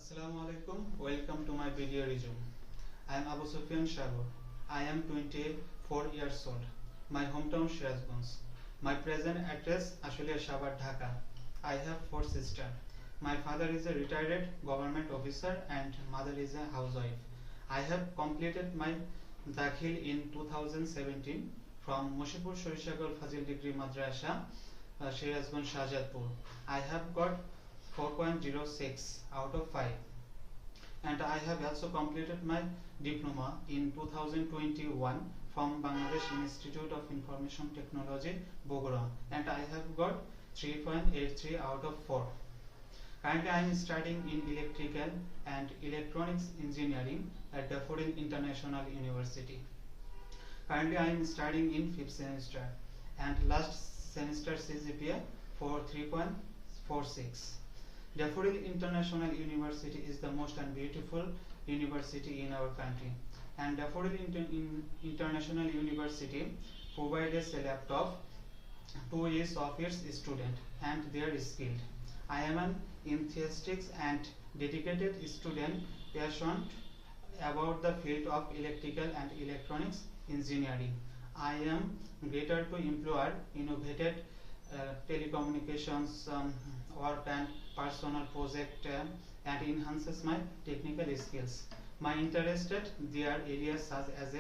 Assalamu alaikum. Welcome to my video resume. I am Abu Sufyan Shagor. I am 24 years old. My hometown Shirazganj. My present address Ashulia Shabar, Dhaka. I have 4 sisters. My father is a retired government officer and mother is a housewife. I have completed my Dakhil in 2017 from Mushipur Shorishagal Fazil Degree Madrasa, Shirazganj, Shahjadpur. I have got 4.06 out of 5, and I have also completed my diploma in 2021 from Bangladesh Institute of Information Technology, Bogora, and I have got 3.83 out of 4. Currently I am studying in electrical and electronics engineering at Daffodil International University. Currently I am studying in 5th semester and last semester CGPA for 3.46. Daffodil International University is the most and beautiful university in our country, and Daffodil International University provides a laptop to each of its students and their skilled. I am an enthusiastic and dedicated student passionate about the field of electrical and electronics engineering. I am greater to employ innovative telecommunications work and personal project and enhances my technical skills. My interested there areas such as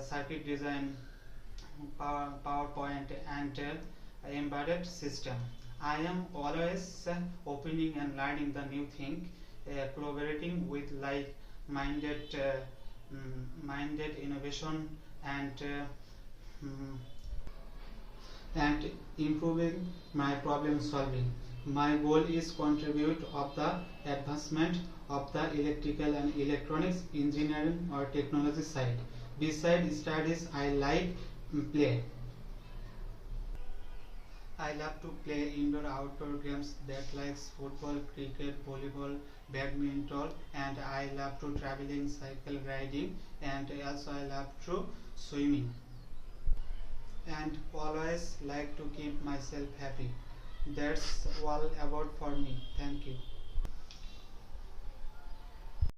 circuit design, PowerPoint and embedded system. I am always opening and learning the new thing, collaborating with like-minded innovation and improving my problem solving. My goal is contribute of the advancement of the electrical and electronics engineering or technology side. Besides studies, I like play. I love to play indoor outdoor games that likes football, cricket, volleyball, badminton, and I love to traveling, cycle riding, and also I love to swimming, and always like to keep myself happy. That's all about for me. Thank you.